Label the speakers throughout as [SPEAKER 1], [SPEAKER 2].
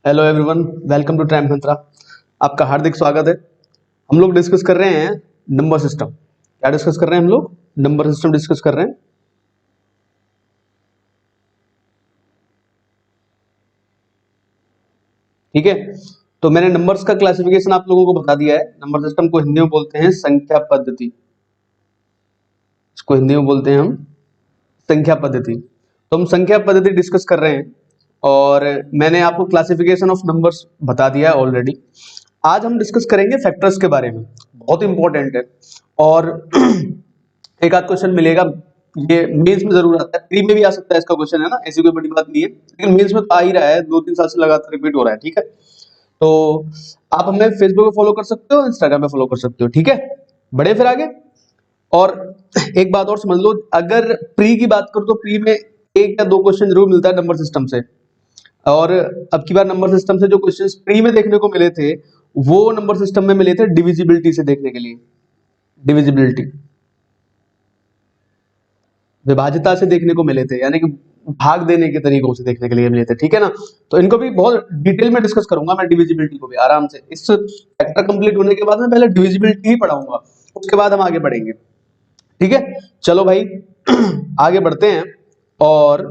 [SPEAKER 1] Hello everyone, welcome to triumph mantra. आपका हार्दिक स्वागत है। हम लोग डिस्कस कर रहे हैं नंबर सिस्टम। क्या डिस्कस कर रहे हैं हम लोग? नंबर सिस्टम डिस्कस कर रहे हैं। ठीक है, तो मैंने नंबर्स का क्लासिफिकेशन आप लोगों को बता दिया है। नंबर सिस्टम को हिंदी में बोलते हैं संख्या पद्धति। इसको हिंदी में बोलते हैं हम संख्या पद्धति। तो हम संख्या पद्धति डिस्कस कर रहे हैं और मैंने आपको क्लासिफिकेशन ऑफ नंबर्स बता दिया है ऑलरेडी। आज हम डिस्कस करेंगे फैक्टर्स के बारे में, बहुत इंपॉर्टेंट है और एक आध क्वेश्चन मिलेगा। ये मेंस में जरूर आता है, प्री में भी आ सकता है इसका क्वेश्चन, है ना, ऐसी कोई बड़ी बात नहीं है, लेकिन मेंस में तो आ ही रहा है, 2-3 साल से लगातार रिपीट हो रहा है। ठीक है, तो आप हमें फेसबुक पे फॉलो कर सकते हो, इंस्टाग्राम पे फॉलो कर सकते हो। ठीक है, बढ़े फिर आगे। और एक बात और समझ लो, अगर प्री की बात करो तो प्री में एक या दो क्वेश्चन जरूर मिलता है नंबर सिस्टम से। और अब की बार नंबर सिस्टम से जो क्वेश्चंस प्री में देखने को मिले थे वो नंबर सिस्टम में मिले थे डिविजिबिलिटी से देखने के लिए। डिविजिबिलिटी, विभाज्यता से देखने को मिले थे, यानी कि भाग देने के तरीकों से देखने के लिए मिले थे। ठीक है ना, तो इनको भी बहुत डिटेल में डिस्कस करूंगा मैं, डिविजिबिलिटी को भी आराम से। इस फैक्टर कंप्लीट होने के बाद मैं पहले डिविजिबिलिटी ही पढ़ाऊंगा, उसके बाद हम आगे बढ़ेंगे। ठीक है, चलो भाई आगे बढ़ते हैं और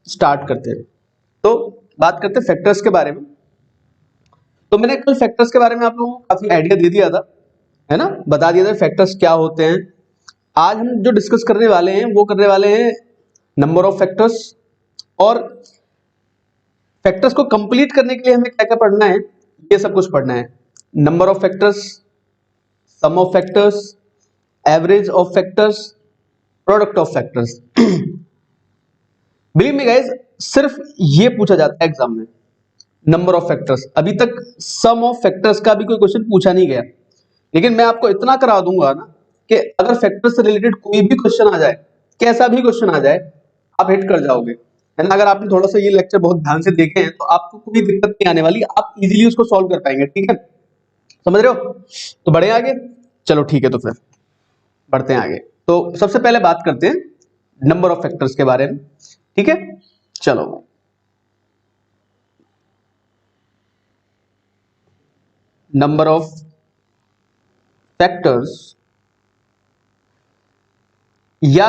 [SPEAKER 1] स्टार्ट करते हैं। तो बात करते हैं फैक्टर्स के बारे में। तो मैंने कल फैक्टर्स के बारे में आप लोगों को काफी आइडिया दे दिया था, है ना, बता दिया था फैक्टर्स क्या होते हैं। आज हम जो डिस्कस करने वाले हैं वो करने वाले हैं नंबर ऑफ फैक्टर्स। और फैक्टर्स को कंप्लीट करने के लिए हमें क्या क्या पढ़ना है, ये सब कुछ पढ़ना है। Number of factors, sum of factors, average of factors, product of factors. Believe me guys, सिर्फ ये पूछा जाता है एग्जाम में, नंबर ऑफ फैक्टर्स। अभी तक सम ऑफ फैक्टर्स का भी कोई क्वेश्चन पूछा नहीं गया, लेकिन मैं आपको इतना करा दूंगा ना कि अगर फैक्टर्स से रिलेटेड कोई भी क्वेश्चन आ जाए, कैसा भी क्वेश्चन आ जाए, आप हिट कर जाओगे, है ना। अगर आपने थोड़ा सा ये लेक्चर बहुत ध्यान से देखे हैं तो आपको कोई दिक्कत नहीं आने वाली, आप इजीली उसको सॉल्व कर पाएंगे। ठीक है, समझ रहे हो? तो बढ़े आगे, चलो ठीक है, तो फिर बढ़ते हैं आगे। तो सबसे पहले बात करते हैं नंबर ऑफ फैक्टर्स के बारे में। ठीक है, चलो नंबर ऑफ फैक्टर्स, या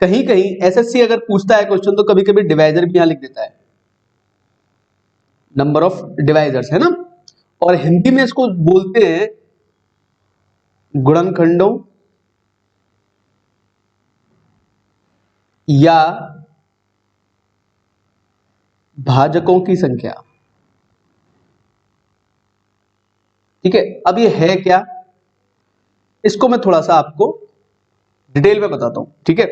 [SPEAKER 1] कहीं कहीं एसएससी अगर पूछता है क्वेश्चन तो कभी कभी डिवाइजर भी यहां लिख देता है, नंबर ऑफ डिवाइजर्स, है ना। और हिंदी में इसको बोलते हैं गुणनखंडों या भाजकों की संख्या। ठीक है, अब ये है क्या, इसको मैं थोड़ा सा आपको डिटेल में बताता हूं। ठीक है,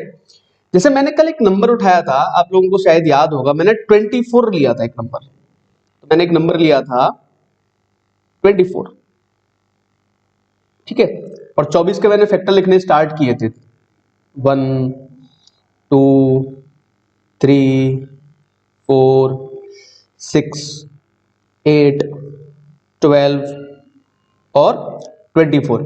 [SPEAKER 1] जैसे मैंने कल एक नंबर उठाया था, आप लोगों को शायद याद होगा, मैंने 24 लिया था एक नंबर। तो मैंने एक नंबर लिया था 24। ठीक है, और 24 के मैंने फैक्टर लिखने स्टार्ट किए थे, 1 2 3 4 6 8 12 और 24।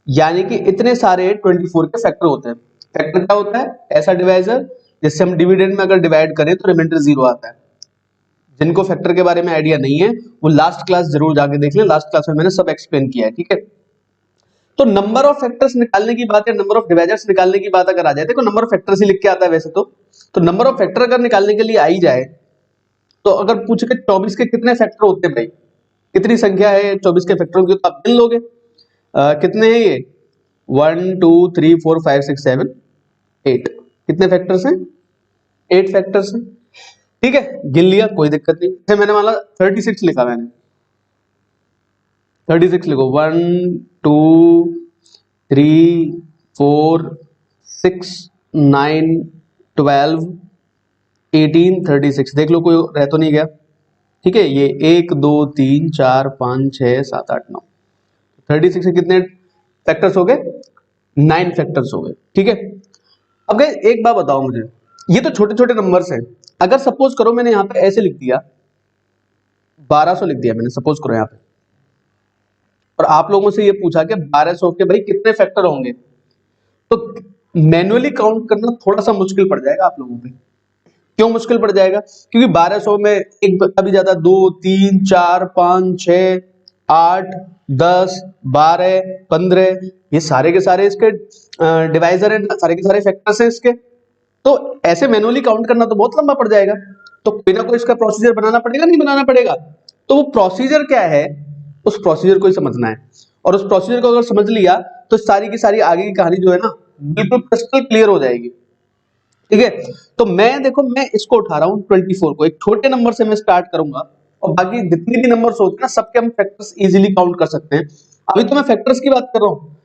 [SPEAKER 1] यानी कि इतने सारे 24 के फैक्टर होते हैं। फैक्टर क्या होता है? ऐसा डिवाइजर जिससे हम डिविडेंड में अगर डिवाइड करें तो रिमाइंडर 0 आता है। जिनको फैक्टर के बारे में आइडिया नहीं है वो लास्ट क्लास जरूर जाके देख लें, लास्ट क्लास में मैंने सब एक्सप्लेन किया है। ठीक है, तो नंबर ऑफ फैक्टर्स निकालने की बात या नंबर ऑफ डिवाइजर्स निकालने की बात अगर आ जाए, देखो नंबर ऑफ फैक्टर्स ही लिख के आता है वैसे तो नंबर ऑफ फैक्टर अगर निकालने के लिए आई जाए तो अगर पूछ के 24 के कितने फैक्टर होते हैं भाई, कितनी संख्या है 24 के फैक्टरों की, तो आप गिन लोगे। कितने हैं ये? 1 2 3 4 5 6 7 8। कितने फैक्टर्स हैं? 8 फैक्टर्स हैं। ठीक है, गिन लिया, कोई दिक्कत नहीं। जैसे मैंने मान ला 36 लिखा, मैंने 36 लिखो, 1 2 3 4 6 9 12 18 36। देख लो कोई रह तो नहीं गया। ठीक है, ये 1 2 3 4 5 6 7 8 9, 36 से कितने फैक्टर्स हो गए? 9 फैक्टर्स हो गए। ठीक है, अब गाइस एक बात बताओ मुझे, ये तो छोटे छोटे नंबर्स हैं। अगर सपोज करो मैंने यहां पे ऐसे लिख दिया, 1200 लिख दिया मैंने, सपोज करो यहां पे, और आप लोगों से ये पूछा कि 1200 के भाई कितने फैक्टर होंगे, तो मैन्युअली काउंट करना थोड़ा सा मुश्किल पड़ जाएगा आप लोगों पे। क्यों मुश्किल पड़ जाएगा? क्योंकि 1200 में एक का भी ज्यादा 2 3 4 5 6 8 10 12 15 ये सारे के सारे इसके डिवाइजर है, सारे के सारे फैक्टर्स हैं इसके। तो ऐसे मैनुअली काउंट करना तो बहुत लंबा पड़ जाएगा, तो कोई ना कोई इसका प्रोसीजर बनाना पड़ेगा, नहीं बनाना पड़ेगा? तो वो प्रोसीजर क्या है, उस प्रोसीजर को ही समझना है, और उस प्रोसीजर को अगर समझ लिया तो सारी की सारी आगे की कहानी जो है ना बिल्कुल क्रिस्टल क्लियर हो जाएगी। ठीक है, तो मैं इसको उठा रहा हूं 24 को, एक छोटे नंबर से मैं स्टार्ट करूंगा और बाकी जितने भी नंबर्स होते हैं ना सबके हम फैक्टर्स इजीली काउंट कर सकते हैं। अभी तो मैं फैक्टर्स की बात कर रहा हूं,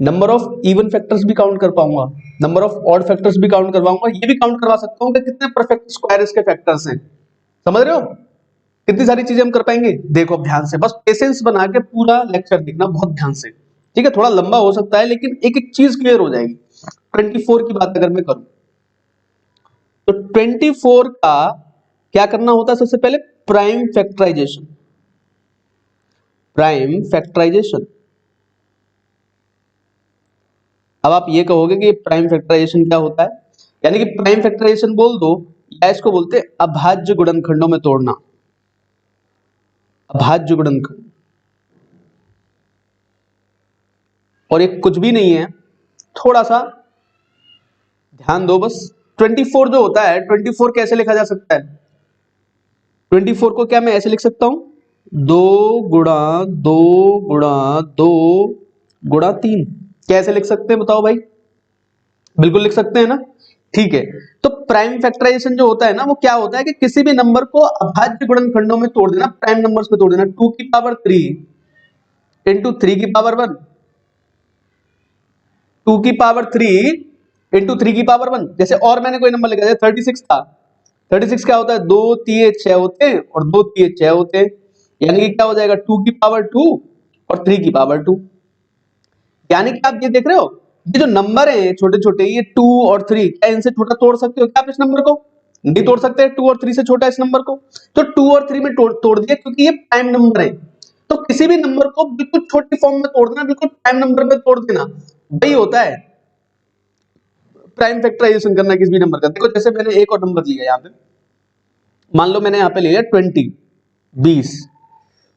[SPEAKER 1] नंबर ऑफ इवन फैक्टर्स भी काउंट कर पाऊंगा, नंबर ऑफ ऑड फैक्टर्स भी काउंट करवाऊंगा, ये भी काउंट करवा सकता हूं कि कितने परफेक्ट स्क्वायर इसके फैक्टर्स हैं। समझ रहे हो कितनी सारी चीजें हम कर पाएंगे? देखो अब ध्यान से, बस पेशेंस बना के पूरा लेक्चर देखना बहुत ध्यान से, ठीक है? थोड़ा लंबा हो सकता है लेकिन एक एक चीज क्लियर हो जाएगी। 24 की बात अगर मैं करूं तो 24 का क्या करना होता है? सबसे पहले प्राइम फैक्टराइजेशन, प्राइम फैक्टराइजेशन। अब आप ये कहोगे कि प्राइम फैक्टराइजेशन क्या होता है, यानी कि प्राइम फैक्टराइजेशन बोल दो या इसको बोलते हैं अभाज्य गुणनखंडों में तोड़ना, अभाज्य गुणनखंड। और एक कुछ भी नहीं है, थोड़ा सा ध्यान दो बस। 24 जो होता है, 24 कैसे लिखा जा सकता है? 24 को क्या मैं ऐसे लिख सकता हूं, 2 गुणा 2 गुणा 2 गुणा 3। कैसे लिख सकते हैं बताओ भाई? बिल्कुल लिख सकते हैं ना? ठीक है, तो प्राइम फैक्टराइजेशन जो होता है ना वो क्या होता है कि किसी भी नंबर को अभाज्य गुणनखंडों में तोड़ देना, प्राइम नंबर्स में तोड़ देना। 2 की पावर 3 इंटू 3 की पावर 1, 2 की पावर 3 इंटू 3 की पावर 1। जैसे और मैंने कोई नंबर लिखा, जैसे 36 था, 36 क्या होता है? 2 3 6 होते हैं और 2 3 6 होते हैं, यानी कि क्या हो जाएगा? 2 की पावर 2 और 3 की पावर 2। यानी कि आप ये देख रहे हो, ये जो नंबर है छोटे छोटे, ये 2 और 3, क्या इनसे छोटा तोड़ सकते हो क्या आप इस नंबर को? नहीं तोड़ सकते 2 और 3 से छोटा इस नंबर को। तो 2 और 3 में तोड़ दिया क्योंकि ये प्राइम नंबर है। तो किसी भी नंबर को बिल्कुल छोटी फॉर्म में तोड़ देना, बिल्कुल प्राइम नंबर में तोड़ देना, वही होता है प्राइम फैक्टराइजेशन करना किसी भी नंबर का। देखो जैसे मैंने एक और नंबर लिया यहाँ पे, मान लो मैंने यहाँ पे ले लिया 20,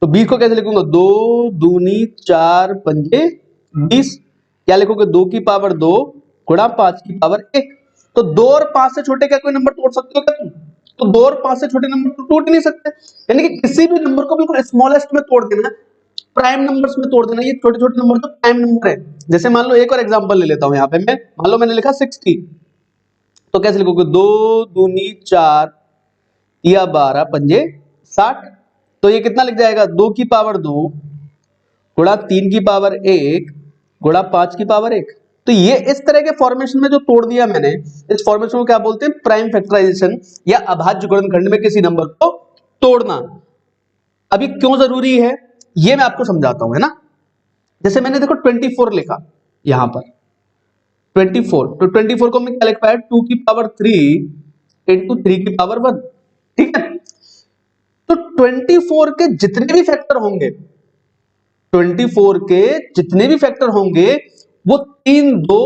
[SPEAKER 1] तो 20 को कैसे लिखूंगा? 2 दूनी 4 पंजे 20। क्या लिखोगे? 2 की पावर 2 गुणा 5 की पावर 1। तो 2 और 5 से छोटे क्या कोई नंबर तोड़ सकते हो क्या तुम? तो 2 और 5 से छोटे नंबर तो टूट नहीं सकते। यानी कि किसी भी नंबर को बिल्कुल स्मॉलेस्ट में तोड़ देना, प्राइम नंबर्स में तोड़ देना। ये छोटे छोटे नंबर तो प्राइम नंबर है। जैसे मान लो एक और एग्जांपल ले लेता हूं यहाँ पे मैं, मान लो मैंने लिखा 60, तो कैसे लिखोगे? 2 दूनी 4 या 12 पंजे 60। तो ये कितना लिख जाएगा? 2 की पावर 2 गुणा 3 की पावर 1 गुणा 5 की पावर 1। तो ये इस तरह के फॉर्मेशन में जो तोड़ दिया मैंने, इस फॉर्मेशन को क्या बोलते हैं? प्राइम फैक्टराइजेशन या अभाज्य गुणनखंड में किसी नंबर को तोड़ना। अभी क्यों जरूरी है ये मैं आपको समझाता हूं, है ना? जैसे मैंने देखो 24 लिखा यहां पर, 24, तो 24 को मैं क्या लिख पाया? 2 की पावर 3 इंटू 3 की पावर 1। ठीक है, तो 24 के जितने भी फैक्टर होंगे, 24 के जितने भी फैक्टर होंगे वो 3 2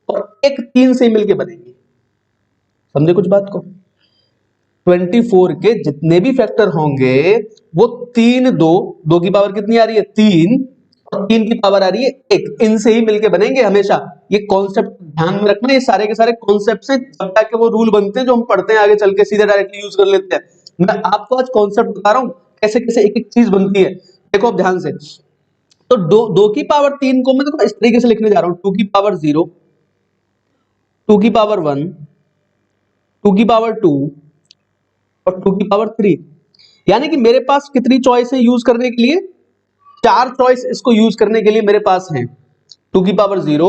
[SPEAKER 1] और 1 3 से मिलके बनेंगे। समझे कुछ बात को? 24 के जितने भी फैक्टर होंगे वो 3 2 की पावर कितनी आ रही है? 3 और 3 की पावर आ रही है 1, इनसे ही मिलके बनेंगे हमेशा। ये कॉन्सेप्ट ध्यान में रखना, ये सारे के सारे कॉन्सेप्ट हैं जब तक वो रूल बनते हैं जो हम पढ़ते हैं आगे चल के सीधे डायरेक्टली यूज कर लेते हैं। मैं आपको आज कॉन्सेप्ट बता रहा हूं कैसे कैसे एक एक चीज बनती है। देखो अब ध्यान से, तो 2 की पावर 3 को मैं देखो इस तरीके से लिखने जा रहा हूं, 2 की पावर 0, 2 की पावर 1, 2 की पावर 2 और 2 की पावर 3। यानी कि मेरे पास कितनी चॉइस है यूज करने के लिए? 4 चॉइस इसको यूज करने के लिए मेरे पास है। 2 की पावर 0,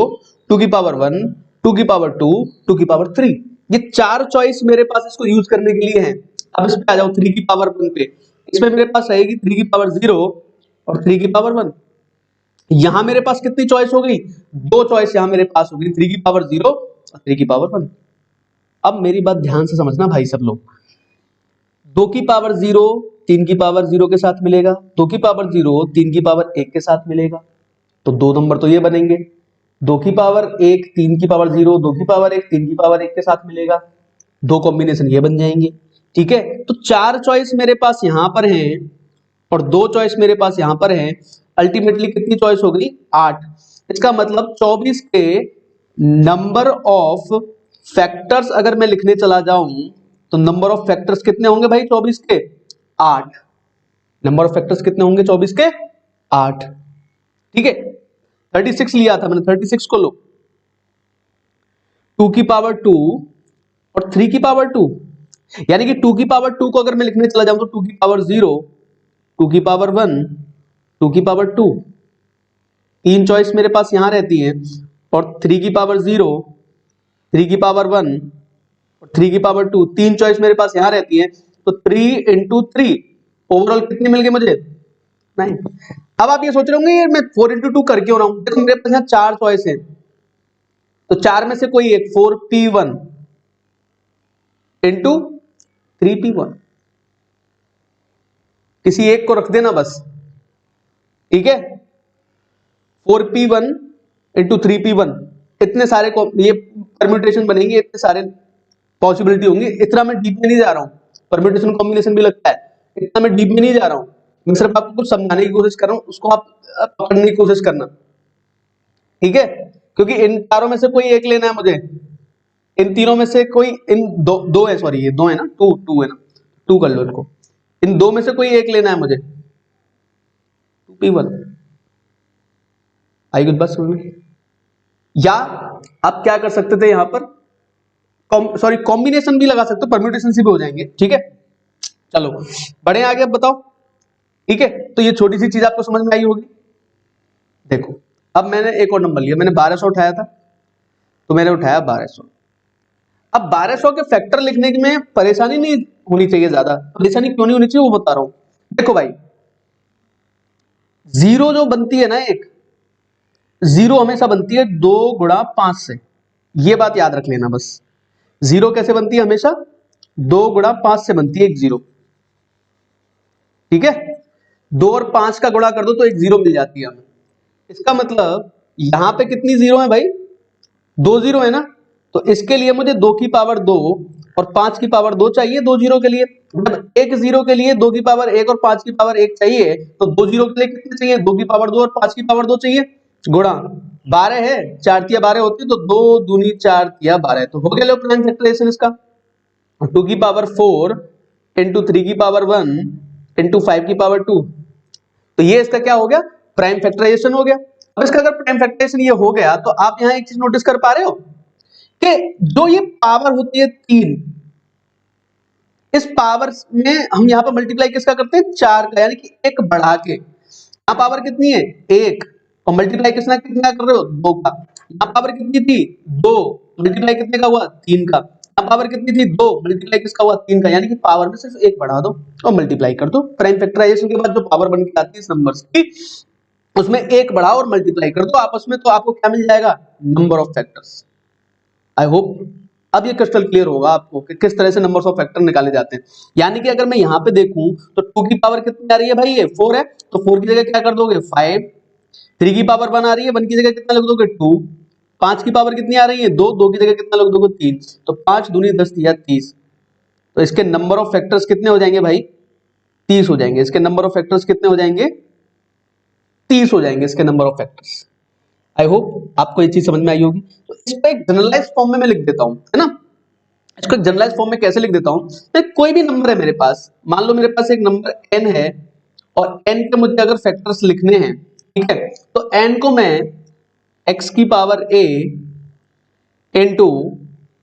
[SPEAKER 1] 2 की पावर 1, 2 की पावर 2, 2 की पावर 3। ये 4 चॉइस मेरे पास इसको यूज करने के लिए है। अब इस पे आ जाओ 3 की पावर 1 पे, इसमें मेरे पास रहेगी 3 की पावर 0 और 3 की पावर 1। यहां मेरे पास कितनी चॉइस हो गई? 2 चॉइस यहां मेरे पास हो गई, 3 की पावर 0 और 3 की पावर 1। अब मेरी बात ध्यान से समझना भाई सब लोग, 2 की पावर 0 3 की पावर 0 के साथ मिलेगा, 2 की पावर 0 3 की पावर 1 के साथ मिलेगा, तो 2 नंबर तो ये बनेंगे। 2 की पावर 1 3 की पावर 0, 2 की पावर 1 3 की पावर 1 के साथ मिलेगा, दो कॉम्बिनेशन ये बन जाएंगे, ठीक है। तो 4 चॉइस मेरे पास यहां पर हैं और 2 चॉइस मेरे पास यहां पर हैं, अल्टीमेटली कितनी चॉइस हो गई? 8। इसका मतलब 24 के नंबर ऑफ फैक्टर्स अगर मैं लिखने चला जाऊं तो नंबर ऑफ फैक्टर्स कितने होंगे भाई 24 के? 8। नंबर ऑफ फैक्टर्स कितने होंगे 24 के? 8, ठीक है। 36 लिया था मैंने, 36 को लो, 2 की पावर 2 और 3 की पावर 2, यानी कि 2 की पावर 2 को अगर मैं लिखने चला जाऊं तो 2 की पावर 0, 2 की पावर 1, 2 की पावर 2, तीन चॉइस मेरे पास यहां रहती है, और 3 की पावर 0, 3 की पावर 1 और 3 की पावर 2, तीन चॉइस मेरे पास यहां रहती है। तो 3 इंटू 3 ओवरऑल कितने मिल गए मुझे? 9। अब आप ये सोच रहे होंगे ये मैं 4 इंटू 2 कर क्यों रहा हूं? देखो मेरे पास यहाँ 4 चॉइस है, तो 4 में से कोई एक 4p1 इंटू 3p1, किसी एक को रख देना बस, ठीक है। 4p1 इंटू 3p1, इतने सारे ये परम्यूटेशन बनेंगे, इतने सारे पॉसिबिलिटी होंगी। इतना मैं डीप में नहीं जा रहा हूं, परम्यूटेशन कॉम्बिनेशन भी लगता है, इतना मैं डीप में नहीं जा रहा हूं, मैं सिर्फ आपको कुछ समझाने की कोशिश कर रहा हूं, उसको आप पकड़ने की कोशिश करना, ठीक है। क्योंकि इन चारों में से कोई एक लेना है मुझे, इन तीनों में से कोई, इन दो है, सॉरी ये दो है ना, टू है ना, टू कर लो इनको, इन दो में से कोई एक लेना है मुझे, 2p1। आई गुड बात समझ में? या आप क्या कर सकते थे यहां पर, सॉरी कॉम्बिनेशन भी लगा सकते हो, परम्यूटेशन से भी हो जाएंगे, ठीक है। चलो बढ़े आगे, अब बताओ, ठीक है। तो ये छोटी सी चीज आपको समझ में आई होगी। देखो अब मैंने एक और नंबर लिया, मैंने 1200 उठाया था, तो मैंने उठाया 1200। अब 1200 के फैक्टर लिखने में परेशानी नहीं होनी चाहिए, ज्यादा परेशानी क्यों नहीं होनी चाहिए वो बता रहा हूं। देखो भाई, जीरो जो बनती है ना, एक जीरो हमेशा बनती है 2 गुणा 5 से, ये बात याद रख लेना बस। जीरो कैसे बनती है? हमेशा 2 गुणा 5 से बनती है एक जीरो, ठीक है। 2 और 5 का गुणा कर दो तो एक जीरो मिल जाती है हमें। इसका मतलब यहां पे कितनी जीरो है भाई? 2 जीरो है ना, तो इसके लिए मुझे 2 की पावर 2 और 5 की पावर 2 चाहिए, 2 जीरो के लिए। जब एक जीरो के लिए 2 की पावर 1 और 5 की पावर 1 चाहिए, तो 2 जीरो के लिए कितने चाहिए? 2 की पावर 2 और 5 की पावर 2 चाहिए, गुणा 12 है, 4 तिया 12 होती है, तो 2 दूनी 4 तिया 12, तो हो गया लो प्राइम फैक्टराइजेशन इसका। 2 की पावर 4 इंटू 3 की पावर 1 इंटू 5 की पावर 2, तो ये इसका क्या हो गया? प्राइम फैक्टराइजेशन हो गया। अब इसका अगर प्राइम फैक्टराइजेशन ये हो गया, तो आप यहां एक चीज नोटिस कर पा रहे हो कि जो ये पावर होती है 3, इस पावर में हम यहां पर मल्टीप्लाई किसका करते हैं? 4 का, यानी कि एक बढ़ा के। यहां पावर कितनी है? 1, और मल्टीप्लाई किसना कितना कर रहे हो? 2 का। यहां पावर कितनी थी? 2, मल्टीप्लाई कितने का हुआ? 3 का। यहां पावर कितनी थी? 2, मल्टीप्लाई किसका हुआ? 3 का, यानी कि पावर में सिर्फ एक बढ़ा दो और मल्टीप्लाई कर दो। प्राइम फैक्टराइजेशन के बाद जो पावर बन के आती है इस नंबर्स की, उसमें एक बढ़ाओ और मल्टीप्लाई कर दो आपस में, तो आपको क्या मिल जाएगा? Number of factors. I hope अब ये क्रिस्टल क्लियर होगा आपको कि किस तरह से नंबर्स ऑफ फैक्टर निकाले जाते हैं। यानी कि अगर मैं यहां पे देखूं तो 2 की पावर कितनी आ रही है भाई? ये 4 है, तो 4 की जगह क्या कर दोगे? 5। 3 की पावर 1 आ रही है, 1 की जगह कितना लिख दोगे? 2। 5 की पावर कितनी आ रही है? 2, 2 की जगह कितना लिख दोगे? 3। तो 5 दूनी 10 या 30, तो इसके नंबर ऑफ फैक्टर्स कितने हो जाएंगे भाई? 30 हो जाएंगे। इसके नंबर ऑफ फैक्टर्स कितने हो जाएंगे? 30 हो जाएंगे इसके number of factors. I hope आपको ये चीज समझ में आई होगी। तो इसको एक जनरलाइज फॉर्म में मैं लिख देता हूं, है ना। इसको एक जनरलाइज फॉर्म में कैसे लिख देता हूं? मैं कोई भी नंबर है मेरे पास, मान लो मेरे पास एक नंबर n है और n के मुझे अगर फैक्टर्स लिखने हैं, ठीक है, तो n को मैं x की पावर a इंटू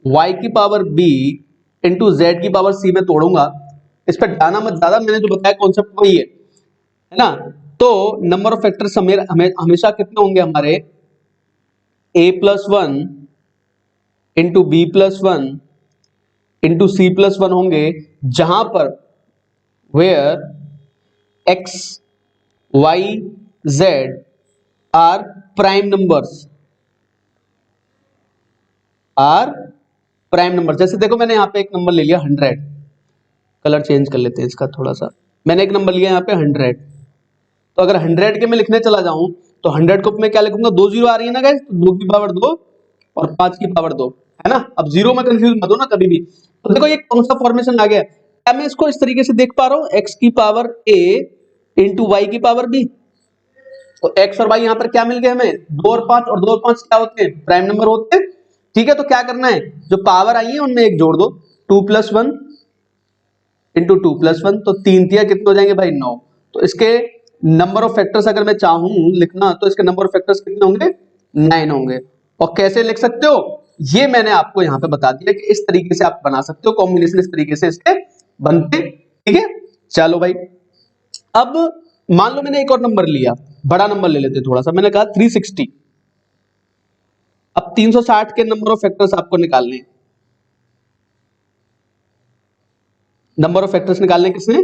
[SPEAKER 1] y की पावर b इंटू z की पावर c में तोड़ूंगा। इस पर जाना मत ज्यादा, मैंने जो बताया कॉन्सेप्ट वही है ना। तो नंबर ऑफ फैक्टर्स हमेशा कितने होंगे हमारे? a plus 1 into b plus 1 into c plus 1 होंगे, जहां पर where x y z are prime numbers, are prime number. जैसे देखो मैंने यहां पे एक नंबर ले लिया 100, कलर चेंज कर लेते हैं इसका थोड़ा सा। मैंने एक नंबर लिया यहाँ पे 100, तो अगर 100 के मैं लिखने चला जाऊं तो 100 को मैं क्या लिखूंगा? 2 जीरो आ रही है ना गाइस, तो 2 की पावर 2 और 5 की पावर 2, है ना। अब जीरो में कंफ्यूज मत हो ना कभी भी। तो देखो ये कौन सा फॉर्मेशन आ गया, क्या मैं इसको इस तरीके से देख पा रहा हूं, एक्स की पावर a इंटू वाई की पावर b। तो एक्स और वाई यहां पर क्या मिल गए हमें, 2 और 5 क्या होते हैं, प्राइम नंबर होते हैं। ठीक है, तो क्या करना है, जो पावर आई है उनमें एक जोड़ दो, 2+1 इंटू 2+1, तो 3 कितने हो जाएंगे भाई, 9। तो इसके नंबर ऑफ फैक्टर्स अगर मैं चाहूं लिखना तो इसके नंबर ऑफ फैक्टर्स कितने होंगे, 9 होंगे। और कैसे लिख सकते हो, ये मैंने आपको यहां पे बता दिया कि इस तरीके से आप बना सकते हो, कॉम्बिनेशन इस तरीके से इसके बनते। ठीक है, चलो भाई। अब मान लो मैंने एक और नंबर लिया, बड़ा नंबर ले लेते थोड़ा सा, मैंने कहा 360। अब 360 के नंबर ऑफ फैक्टर्स आपको निकालने हैं। नंबर ऑफ फैक्टर्स निकालने किसने,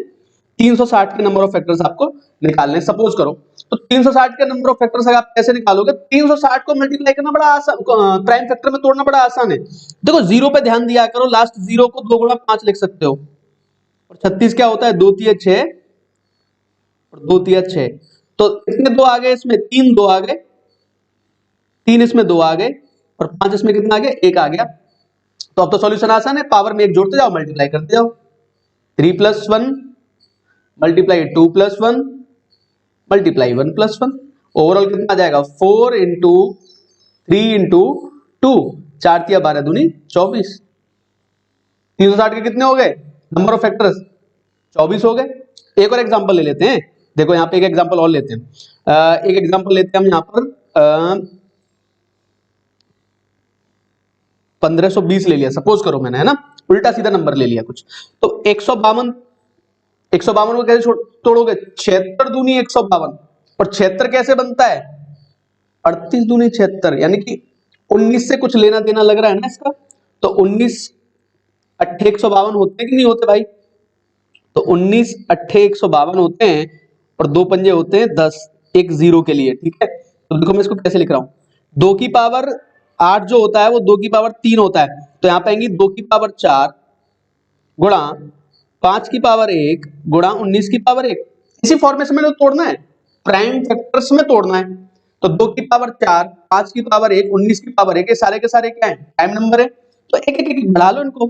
[SPEAKER 1] 360 के नंबर ऑफ फैक्टर्स आपको निकालने। सपोज करो तो 360 के नंबर ऑफ फैक्टर्स अगर आप कैसे निकालोगे, 360 को मल्टीप्लाई करना बड़ा आसान, प्राइम फैक्टर में तोड़ना बड़ा आसान है। देखो जीरो पे ध्यान दिया करो, लास्ट जीरो को 2 गुणा 5 लिख सकते हो। और 36 क्या होता है, 2 तिया 6 और 2 तिया 6। तो इसमें 2 आ गए, इसमें 3 2 आ गए, 3 इसमें 2 आ गए, और 5 इसमें कितना आ गया, 1 आ गया। तो अब तो सॉल्यूशन आसान है, पावर में 1 जोड़ते जाओ, मल्टीप्लाई करते जाओ। 3+1 मल्टीप्लाई 2+1 मल्टीप्लाई 1+1, ओवरऑल कितना आ जाएगा, 4 इंटू 3 इंटू 2, 4 तिया 12 दूनी 24। 360 के कितने हो गए नंबर ऑफ फैक्टर्स, 24 हो गए। एक और एग्जांपल ले लेते हैं, देखो यहाँ पे एक एग्जांपल और लेते हैं। एक एग्जांपल लेते हैं हम यहाँ पर 1520 ले लिया, सपोज करो मैंने, है ना, उल्टा सीधा नंबर ले लिया कुछ। तो 152, 152 को कैसे तोड़ोगे, 76 दूनी 152, और 76 कैसे बनता है, 38 दूनी 76, यानी कि 19 से कुछ लेना देना लग रहा है ना इसका। तो 19 अट्ठे 152 होते हैं कि नहीं होते भाई, तो 19 अट्ठे 152 होते हैं, और 2 पंजे होते हैं 10, एक जीरो के लिए। ठीक है, तो देखो मैं इसको कैसे लिख रहा हूं, 2 की पावर 8 जो होता है वो 2 की पावर 3 होता है, तो यहां पे आएंगी 2 की पावर 4 गुणा 5 की पावर 1 गुणा 19 की पावर 1। इसी फॉर्मेशन में तोड़ना है, प्राइम फैक्टर्स में तोड़ना है। तो 2 की पावर 4, 5 की पावर 1, 19 की पावर 1, ये सारे के सारे क्या है, प्राइम नंबर है। तो एक एक एक बढ़ा लो इनको,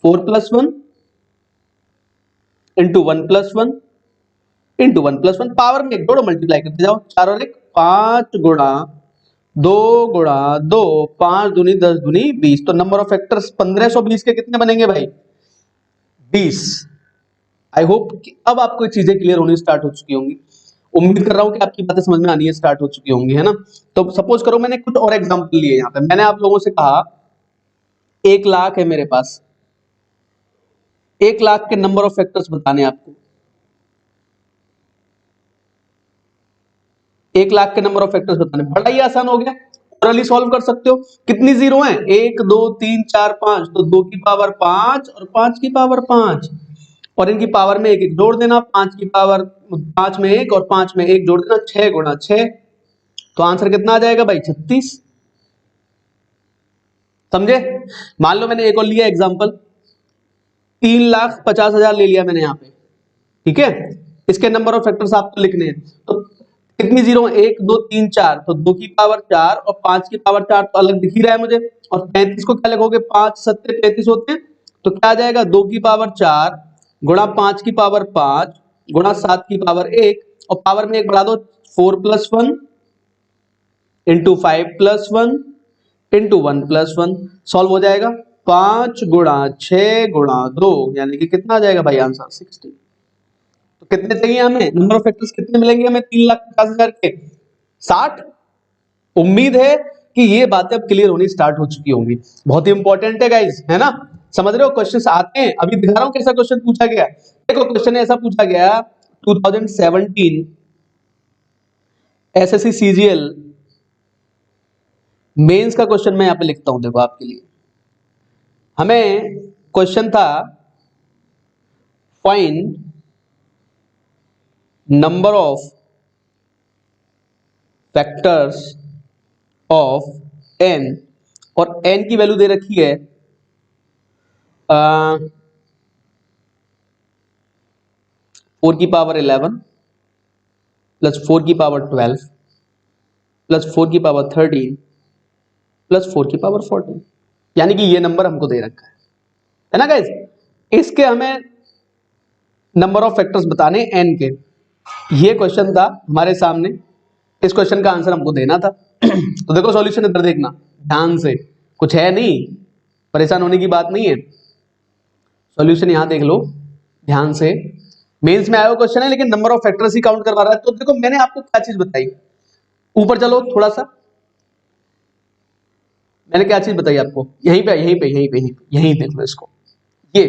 [SPEAKER 1] 4+1 इंटू 1+1 इंटू 1+1, पावर में एक जोड़ो, मल्टीप्लाई करते जाओ, 4 और 1 5 गुणा 2 गुणा 2, 5 दूनी 10 दूनी 20। तो नंबर ऑफ फैक्टर्स 1520 के कितने बनेंगे भाई, 20। आई होप कि अब आपको ये चीजें क्लियर होनी स्टार्ट हो चुकी होंगी। उम्मीद कर रहा हूं कि आपकी बातें समझ में आनी है स्टार्ट हो चुकी होंगी, है ना। तो सपोज करो मैंने कुछ और एग्जांपल लिए, यहाँ पे मैंने आप लोगों से कहा 1 लाख है मेरे पास, 1 लाख के नंबर ऑफ फैक्टर्स बताने आपको। 1 लाख के नंबर ऑफ फैक्टर्स बताने, बड़ा ही आसान हो गया, ओरली सॉल्व कर सकते हो। कितनी जीरो हैं, 1 2 3 4 5, तो 2 की पावर 5 और 5 की पावर 5, और इनकी पावर में एक एक जोड़ देना, 5 की पावर 5 में 1 और 5 में 1 जोड़ देना, 6 गुणा 6। तो आंसर कितना आ जाएगा भाई, 36। समझे। मान लो मैंने एक और लिया एग्जांपल, 3,50,000 ले लिया मैंने यहाँ पे। ठीक है, इसके नंबर ऑफ फैक्टर्स आपको लिखने हैं। तो कितनी जीरो, 1 2 3 4, तो 2 की पावर 4 और 5 की पावर 4 तो अलग दिख ही रहा है मुझे। और 35 को क्या लिखोगे, 5 7 35 होते हैं, तो क्या आ जाएगा, 2 की पावर 4 गुणा 5 की पावर 5 गुणा 7 की पावर 1, और पावर में एक बढ़ा दो, 4+1 इंटू 5+1 इंटू 1+1, सॉल्व हो जाएगा। 5 गुणा 6 गुणा 2, यानी कि कितना आ जाएगा भाई आंसर, 60। तो कितने चाहिए हमें, नंबर ऑफ फैक्टर्स कितने मिलेंगे हमें 3,50,000 के, 60। उम्मीद है कि ये बातें अब क्लियर होनी स्टार्ट हो चुकी होंगी। बहुत ही इंपॉर्टेंट है गाइज, है ना, समझ रहे हो। क्वेश्चंस आते हैं, अभी दिखा रहा हूं कैसा क्वेश्चन पूछा गया। देखो क्वेश्चन ऐसा पूछा गया, 2017 एसएससी सीजीएल मेंस का क्वेश्चन मैं यहां पे लिखता हूं, देखो आपके लिए। हमें क्वेश्चन था, find number of factors of n, और n की वैल्यू दे रखी है 4 की पावर 11 प्लस 4 की पावर 12 प्लस 4 की पावर 13 प्लस 4 की पावर 14। यानी कि ये नंबर हमको दे रखा है ना गाइस। इसके हमें नंबर ऑफ फैक्टर्स बताने n के, ये क्वेश्चन था हमारे सामने, इस क्वेश्चन का आंसर हमको देना था। तो देखो सॉल्यूशन इधर देखना ध्यान से, कुछ है नहीं, परेशान होने की बात नहीं है। सॉल्यूशन यहां देख लो ध्यान से, मेंस में आया हुआ क्वेश्चन है लेकिन number of factors he count करवा रहा है। तो देखो मैंने आपको क्या चीज बताई, ऊपर चलो थोड़ा सा, मैंने क्या चीज बताई आपको, यहीं पे यहीं पे यहीं पे यहीं देख लो इसको। ये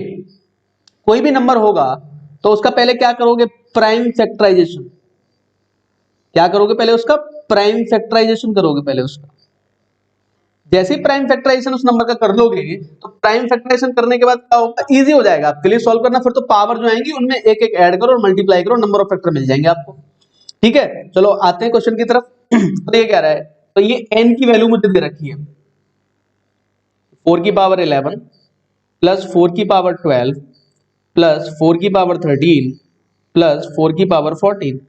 [SPEAKER 1] कोई भी नंबर होगा तो उसका पहले क्या करोगे, प्राइम फैक्टराइजेशन। क्या करोगे पहले, उसका प्राइम फैक्टराइजेशन करोगे पहले उसका। जैसे ही प्राइम फैक्टराइजेशन उस नंबर का कर लोगे तो प्राइम फैक्टराइजेशन करने के बाद क्या होगा, इजी हो जाएगा आपके लिए सॉल्व करना। फिर तो पावर जो आएंगी उनमें एक एक ऐड करो और मल्टीप्लाई करो, नंबर ऑफ फैक्टर मिल जाएंगे आपको। ठीक है, चलो आते हैं क्वेश्चन की तरफ। तो ये कह रहा है, तो ये n की वैल्यू मुझे दे रखी है 4 की पावर 11 प्लस 4 की पावर 12 प्लस 4 की पावर 13 प्लस 4 की पावर 14,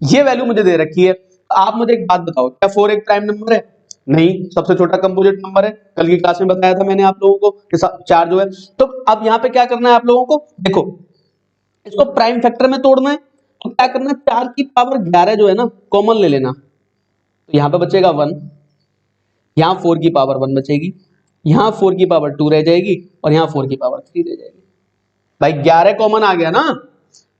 [SPEAKER 1] ये वैल्यू मुझे दे रखी है। आप मुझे एक बात बताओ, क्या 4 एक प्राइम नंबर है? नहीं, सबसे छोटा कंपोजिट नंबर है, कल की क्लास में बताया था मैंने आप लोगों को कि 4 जो है। तो अब यहाँ पे क्या करना है आप लोगों को, देखो इसको प्राइम फैक्टर में तोड़ना है। तो क्या करना है, 4 की पावर 11 जो है ना कॉमन ले लेना, तो यहाँ पे बचेगा 1, यहाँ 4 की पावर 1 बचेगी, यहाँ 4 की पावर 2 रह जाएगी और यहाँ 4 की पावर 3 रह जाएगी। भाई 11 कॉमन आ गया ना,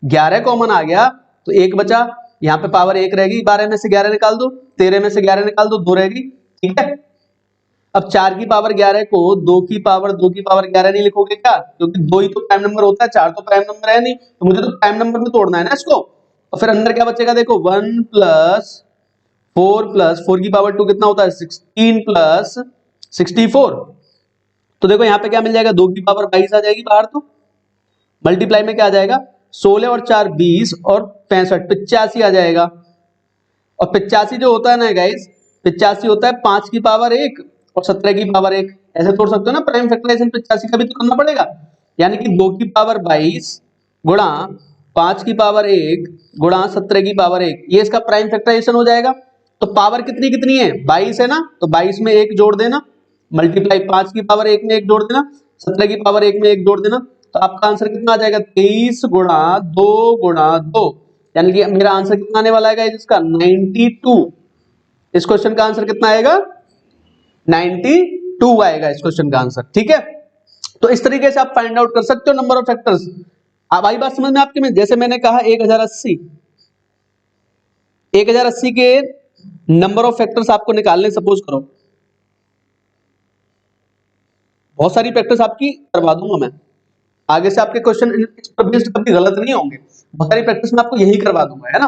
[SPEAKER 1] 11 कॉमन आ गया तो एक बचा, यहाँ पे पावर 1 रहेगी, 12 में से 11 निकाल दो, 13 में से 11 निकाल दो, 2 रहेगी। ठीक है, अब 4 की पावर 11 को 2 की पावर 11 नहीं लिखोगे क्या, क्योंकि 2 ही तो प्राइम नंबर होता है, 4 तो प्राइम नंबर है नहीं, तो मुझे तो प्राइम नंबर में तोड़ना है ना इसको। और फिर अंदर क्या बचेगा, देखो 1 प्लस 4 की पावर 2 कितना होता है, 16 प्लस 64। तो देखो यहाँ पे क्या मिल जाएगा, 2 की पावर 22 आ जाएगी बाहर, तो मल्टीप्लाई में क्या आ जाएगा, 16 और 4 20 और 65 85 आ जाएगा। और 85 जो होता है ना गाइस, 85 होता है 5 की पावर 1 और 17 की पावर 1, ऐसे तोड़ सकते हो ना। प्राइम फैक्टराइजेशन 85 का भी तो करना पड़ेगा, यानी कि 2 की पावर 22 गुणा 5 की पावर 1 गुणा 17 की पावर 1, ये इसका प्राइम फैक्टराइजेशन हो जाएगा। तो पावर कितनी कितनी है, 22 है ना, तो 22 में 1 जोड़ देना, मल्टीप्लाई 5 की पावर 1 में 1 जोड़ देना, 17 की पावर 1 में 1 जोड़ देना, तो आपका आंसर कितना आ जाएगा, 23 गुणा 2 गुणा 2, यानी कि मेरा आंसर कितना आने वाला है इसका 92। इस क्वेश्चन का आंसर कितना आएगा, 92 आएगा इस क्वेश्चन का आंसर। ठीक है, तो इस तरीके से आप फाइंड आउट कर सकते हो नंबर ऑफ फैक्टर्स। अब आई बात समझ में आपके में, जैसे मैंने कहा 1080 के नंबर ऑफ फैक्टर्स आपको निकालने, सपोज करो बहुत सारी प्रैक्टिस आपकी करवा दूंगा मैं, आगे से आपके क्वेश्चन इस पर बेस्ड कभी गलत नहीं होंगे, बहुत सारी प्रैक्टिस में आपको यही करवा दूंगा, है ना।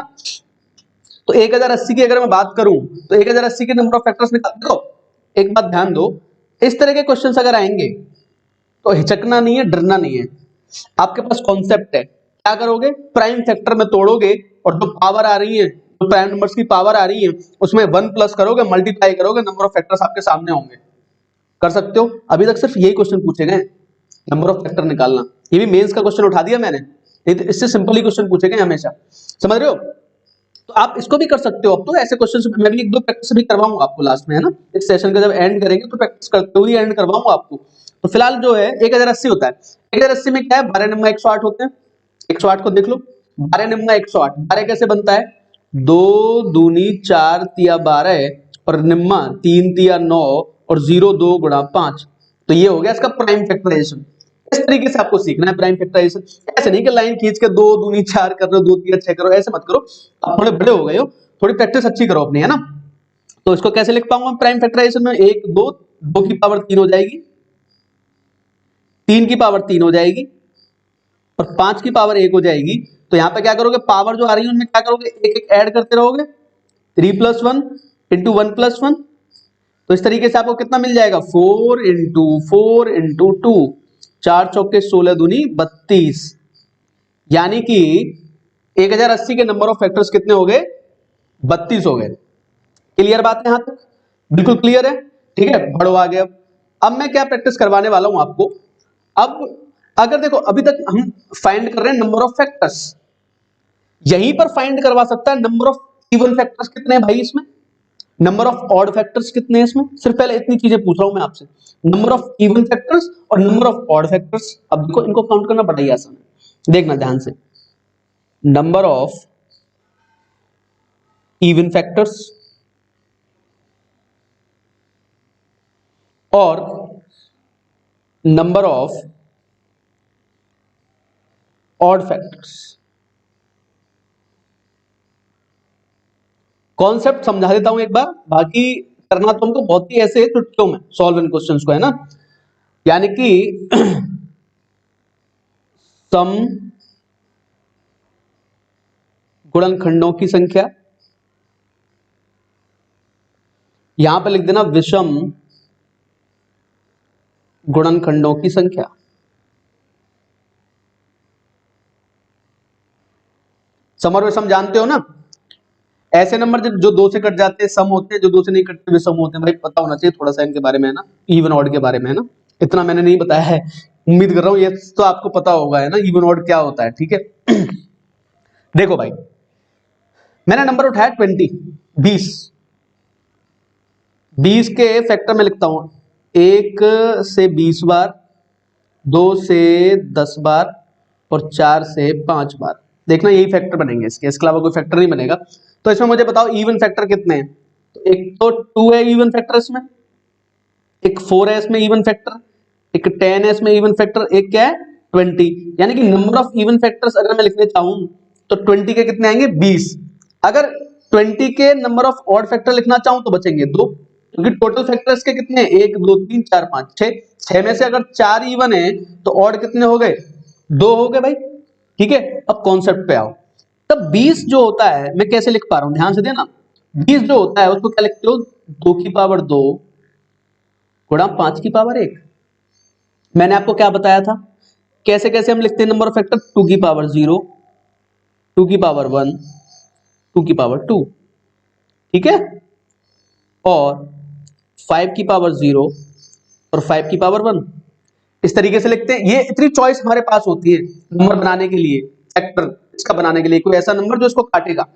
[SPEAKER 1] तो 1080 की अगर मैं बात करूं तो 1080 के नंबर ऑफ फैक्टर्स निकाल दो। एक बात ध्यान दो, इस तरह के क्वेश्चंस अगर आएंगे तो हिचकना नहीं है, डरना नहीं है, आपके पास कॉन्सेप्ट है। क्या करोगे, प्राइम फैक्टर में तोड़ोगे और जो पावर आ रही है, जो प्राइम नंबर्स की पावर आ रही है उसमें 1 प्लस करोगे, मल्टीप्लाई करोगे, नंबर ऑफ फैक्टर्स आपके सामने होंगे। कर सकते हो, अभी तक सिर्फ यही क्वेश्चन पूछे गए, नंबर ऑफ फैक्टर निकालना। ये भी मेंस का क्वेश्चन उठा दिया मैंने, नहीं तो इससे सिंपल ही क्वेश्चन पूछे गए हमेशा, समझ रहे हो। तो आप इसको भी कर सकते हो। अब तो ऐसे क्वेश्चन मैं भी 1-2 प्रैक्टिस भी करवाऊंगा आपको लास्ट में, है ना। इस सेशन का जब एंड करेंगे तो प्रैक्टिस करते हुए एंड करवाऊंगा आपको। तो फिलहाल जो है 1080 होता है, 1080 में क्या है, 12 निम्मा 108 होते हैं। 108 को देख लो, 12 निम्मा 108, 12 कैसे बनता है, 2 दूनी 4 तिया 12 और निम्मा 3 तिया 9 और 0 2 गुणा 5, तो ये हो गया इसका प्राइम फैक्टराइजेशन। इस तरीके से आपको सीखना है प्राइम फैक्टराइजेशन, ऐसे नहीं कि लाइन खींच के 2 दूनी 4 कर रहे हो, 2 तिया 6 करो, ऐसे मत करो। आप थोड़े बड़े हो गए हो, थोड़ी प्रैक्टिस अच्छी करो अपनी, है ना। तो इसको कैसे लिख पाऊंगा प्राइम फैक्टराइजेशन में, 1 2 2 की पावर 3 हो जाएगी, 3 की पावर 3 हो जाएगी और 5 की पावर 1 हो जाएगी। तो यहां पे क्या करोगे, पावर जो आ रही है उनमें क्या करोगे, एक एक ऐड करते रहोगे, 3 + 1 × 1 + 1, तो इस तरीके से आपको कितना मिल जाएगा, 4 × 4 × 2, 4 चौके 16 दूनी 32, यानी कि 1080 के नंबर ऑफ फैक्टर्स कितने हो गए, 32 हो गए। क्लियर बात है यहां तक, बिल्कुल क्लियर है। ठीक है, बढ़ो आगे। अब मैं क्या प्रैक्टिस करवाने वाला हूं आपको। अब अगर देखो अभी तक हम फाइंड कर रहे हैं नंबर ऑफ फैक्टर्स, यहीं पर फाइंड करवा सकता है नंबर ऑफ इवन फैक्टर्स कितने हैं भाई इसमें, नंबर ऑफ ऑड फैक्टर्स कितने हैं इसमें, सिर्फ पहले इतनी चीजें पूछ रहा हूं मैं आपसे, नंबर ऑफ इवन फैक्टर्स और नंबर ऑफ ऑड फैक्टर्स। अब देखो इनको काउंट करना बड़ा ही आसान है, देखना ध्यान से, नंबर ऑफ इवन फैक्टर्स और number of odd factors. Concept समझा देता हूं एक बार, बाकी करना तुमको बहुत ही ऐसे चुटकियों में सॉल्व इन क्वेश्चंस को, है ना। यानी कि सम गुणनखंडों की संख्या, यहां पर लिख देना विषम गुणनखंडों की संख्या। सम और विषम जानते हो ना, ऐसे नंबर जो दो से कट जाते हैं सम होते हैं, जो दो से नहीं कटते विषम होते हैं। भाई पता होना चाहिए थोड़ा सा इनके बारे में, है ना, इवन ऑड के बारे में, है ना। इतना मैंने नहीं बताया है, उम्मीद कर रहा हूं ये तो आपको पता होगा, है ना, इवन ऑड क्या होता है, ठीक है। देखो भाई, मैंने नंबर उठाया 20, 20। 20 के फैक्टर में लिखता हूं 1 से 20 बार, 2 से 10 बार और 4 से 5 बार। देखना यही फैक्टर बनेंगे इसके अलावा कोई फैक्टर नहीं बनेगा। तो इसमें मुझे बताओ इवन फैक्टर कितने हैं। तो एक तो 2 है इवन फैक्टर इसमें, एक 4 है इसमें इवन फैक्टर, एक 10 है इसमें इवन फैक्टर, एक क्या है 20। यानी कि नंबर ऑफ इवन फैक्टर्स अगर मैं लिखने चाहूं तो 20 के कितने आएंगे 20। अगर 20 के नंबर ऑफ ऑड फैक्टर लिखना चाहूं तो बचेंगे 2, क्योंकि टोटल फैक्टर्स के कितने 1 2 3 4 5 6, 6 में से अगर 4 इवन है तो ऑड कितने हो गए 2 हो गए भाई, ठीक है। अब कॉन्सेप्ट पे आओ, तब 20 जो होता है मैं कैसे लिख पा रहा हूं, ध्यान से देना। 20 जो होता है उसको क्या लिखते हो, 2 की पावर 2 गुणा 5 की पावर 1। मैंने आपको क्या बताया था, कैसे कैसे हम लिखते हैं नंबर ऑफ फैक्टर, 2 की पावर 0, 2 की पावर 1, 2 की पावर 2, ठीक है, और 5 की पावर 0 और 5 की पावर 1। इस तरीके से लिखते हैं। ये इतनी चॉइस हमारे पास होती है नंबर बनाने के लिए, फैक्टर इसका बनाने के लिए, कोई ऐसा नंबर जो इसको काटेगा,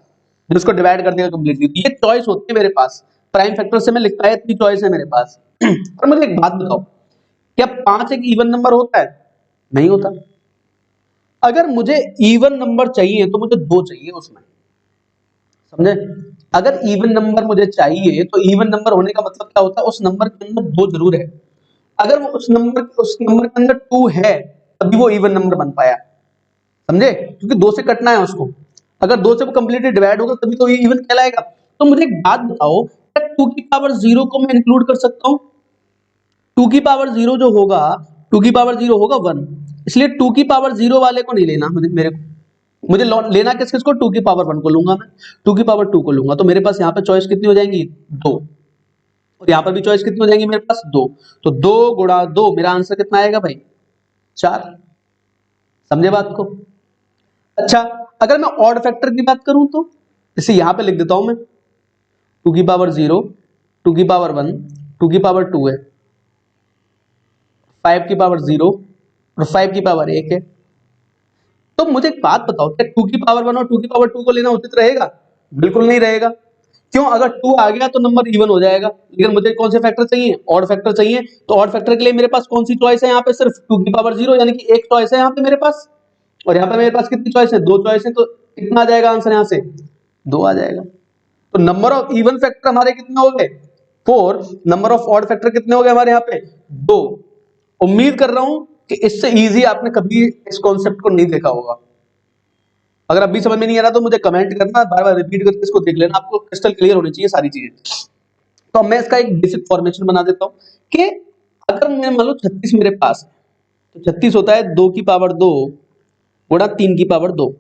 [SPEAKER 1] जो इसको डिवाइड कर देगा कंप्लीटली, ये चॉइस होती है मेरे पास। प्राइम फैक्टर से मैं लिख पाया, इतनी चॉइस है मेरे पास। और मुझे एक बात बताओ, क्या 5 एक इवन नंबर होता है, नहीं होता। अगर मुझे इवन नंबर चाहिए तो मुझे 2 चाहिए उसमें, समझे। अगर इवन नंबर मुझे चाहिए तो इवन नंबर होने का मतलब क्या होता है, उस नंबर के अंदर 2 जरूर है। अगर वो उस नंबर के अंदर 2 है तभी वो इवन नंबर बन पाया, समझे, क्योंकि 2 से कटना है उसको। अगर 2 से वो कंप्लीटली डिवाइड होगा तभी तो ये इवन कहलाएगा। तो मुझे एक बात बताओ, क्या 2 की पावर 0 को मैं इंक्लूड कर सकता हूं। 2 की पावर 0 जो होगा, 2 की पावर 0 होगा 1, इसलिए 2 की पावर 0 वाले को नहीं लेना मेरे को, मुझे लेना किस किस को, 2 की पावर 1 को लूंगा मैं, 2 की पावर 2 को लूंगा। तो मेरे पास यहाँ पे चॉइस कितनी हो जाएंगी 2, और यहाँ पर भी चॉइस कितनी हो जाएंगी मेरे पास 2। तो 2 गुणा 2 मेरा आंसर कितना आएगा भाई 4, समझे बात को। अच्छा, अगर मैं ऑड फैक्टर की बात करूं तो इसे यहां पे लिख देता हूं मैं, 2 की पावर 0, 2 की पावर 1, 2 की पावर 2 है, 5 की पावर 0 और 5 की पावर 1 है। तो मुझे एक बात बताओ, क्या 2 की पावर 1 और 2 की पावर 2 को लेना उचित रहेगा, बिल्कुल नहीं रहेगा। क्यों, अगर 2 आ गया तो नंबर इवन हो जाएगा, लेकिन मुझे कौन से फैक्टर चाहिए, ऑड फैक्टर चाहिए। तो ऑड फैक्टर के लिए मेरे पास कौन सी चॉइस है, यहाँ पे सिर्फ 2 की पावर 0, यानी कि एक चॉइस है यहाँ पे मेरे पास, और यहाँ पे मेरे पास कितनी चॉइस है 2 चॉइस है। तो कितना आ जाएगा आंसर यहाँ से 2 आ जाएगा। तो नंबर ऑफ इवन फैक्टर हमारे कितने हो गए 4, नंबर ऑफ ऑड फैक्टर कितने हो गए हमारे यहाँ पे 2। उम्मीद कर रहा हूं कि इससे इजी आपने कभी इस कॉन्सेप्ट को नहीं देखा होगा। अगर अभी समझ में नहीं आ रहा तो मुझे कमेंट करना, बार बार रिपीट करके इसको देख लेना, आपको क्रिस्टल क्लियर होनी चाहिए सारी चीजें। तो मैं इसका एक बेसिक फॉर्मेशन बना देता हूं कि अगर मैं मान लो 36 मेरे पास है, तो 36 होता है 2 की पावर 2 गुणा 3 की पावर 2।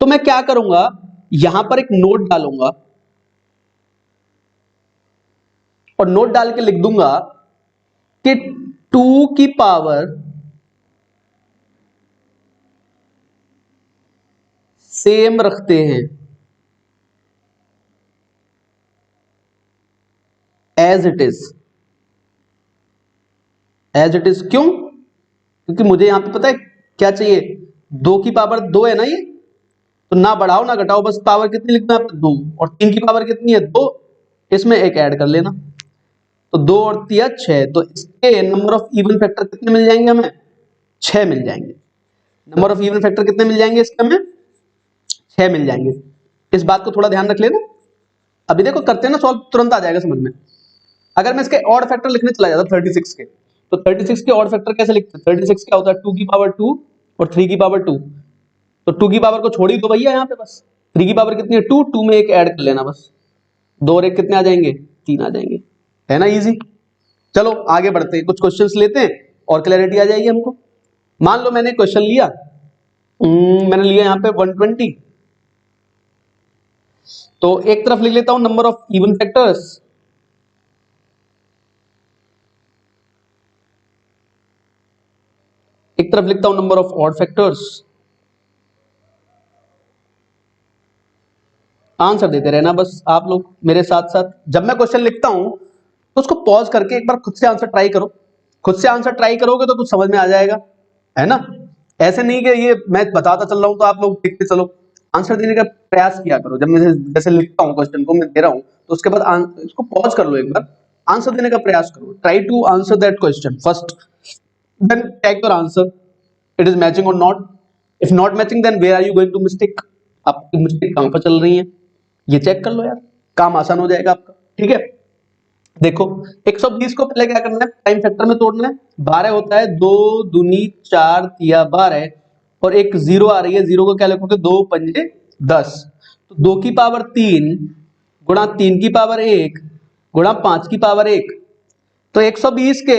[SPEAKER 1] तो मैं क्या करूंगा, यहां पर एक नोट डालूंगा और नोट डाल के लिख दूंगा कि 2 की पावर सेम रखते हैं as it is. As it is क्यों, क्योंकि मुझे यहां पे पता है क्या चाहिए, 2 की पावर 2 है ना ये, तो ना बढ़ाओ ना घटाओ, बस पावर कितनी लिखना है 2, और 3 की पावर कितनी है 2, इसमें एक ऐड कर लेना, तो 2 और 3 6, तो इसके नंबर ऑफ इवन फैक्टर कितने मिल जाएंगे हमें? 6 मिल जाएंगे। नंबर ऑफ इवन फैक्टर कितने मिल जाएंगे इसके हमें? 6 मिल जाएंगे। इस बात को थोड़ा ध्यान रख लेना। अभी देखो करते हैं ना सॉल्व, तुरंत आ जाएगा समझ में। अगर मैं इसके ऑड फैक्टर लिखने चला जाता 36 के, तो 36 के ऑड फैक्टर कैसे लिखते हैं? 36 क्या होता है? 2 की पावर 2 और 3 की पावर 2, तो 2 की पावर को छोड़ ही दो भैया यहाँ पे बस। 3 की पावर कितनी है? 2, 2 में एक ऐड कर लेना बस, 2 और 1 कितने आ जाएंगे? 3 आ जाएंगे। है ना इजी। चलो आगे बढ़ते हैं, कुछ क्वेश्चंस लेते हैं और क्लैरिटी आ जाएगी हमको। मान लो मैंने क्वेश्चन लिया, मैंने लिया यहाँ पे 120, तो एक तरफ लिख लेता हूं नंबर ऑफ इवन फैक्टर्स, एक तरफ लिखता हूं number of odd factors. Answer देते रहना बस आप लोग मेरे साथ साथ। जब मैं क्वेश्चन लिखता हूं तो उसको पॉज करके एक बार खुद से आंसर ट्राई करो। खुद से आंसर ट्राई करोगे तो कुछ समझ में आ जाएगा, है ना। ऐसे नहीं कि ये मैं बताता चल रहा हूं तो आप लोग लिखते चलो, आंसर देने का प्रयास किया करो। जब मैं जैसे लिखता हूं क्वेश्चन को मैं दे रहा हूं तो उसके बाद इसको पॉज कर लो, एक बार आंसर देने का प्रयास करो। Try to answer that question first, then take your answer, it is matching और नॉट। If not matching then where are you going to mistake, आपकी मिस्टेक कहां पर चल रही है ये चेक कर लो यार, काम आसान हो जाएगा आपका। ठीक है, देखो 120 को पहले क्या करना है? टाइम फैक्टर में तोड़ना है। 12 होता है 2 दूनी 4 तिया 12, और एक जीरो आ रही है, जीरो को क्या लिखोगे? 2 पंजे 10, तो 2 की पावर 3 गुणा 3 की पावर 1 गुणा 5 की पावर 1, तो 120 के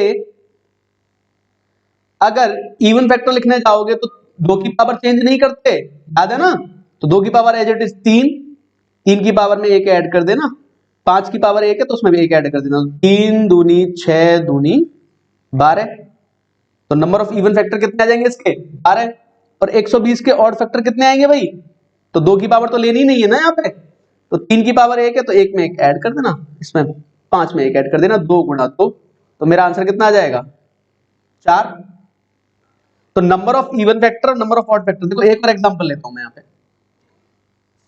[SPEAKER 1] अगर इवन फैक्टर लिखने जाओगे तो 2 की पावर चेंज नहीं करते, याद है ना। तो 2 की पावर एज इट इज 3, 3 की पावर में एक ऐड कर देना, 5 की पावर 1 है तो उसमें भी एक ऐड कर देना, 3 दूनी 6 दूनी 12, तो नंबर ऑफ इवन फैक्टर कितने आ जाएंगे इसके? 12। और 120 के ऑड फैक्टर कितने आएंगे भाई? तो 2 की पावर तो लेनी नहीं है ना यहाँ पे, तो 3 की पावर 1 है तो एक में एक ऐड कर देना, इसमें 5 में एक ऐड कर देना, 2 गुणा 2, तो मेरा आंसर कितना आ जाएगा? 4। तो नंबर ऑफ इवन फैक्टर और नंबर ऑफ ऑड फैक्टर, देखो एक और एग्जांपल लेता हूं मैं यहाँ पे।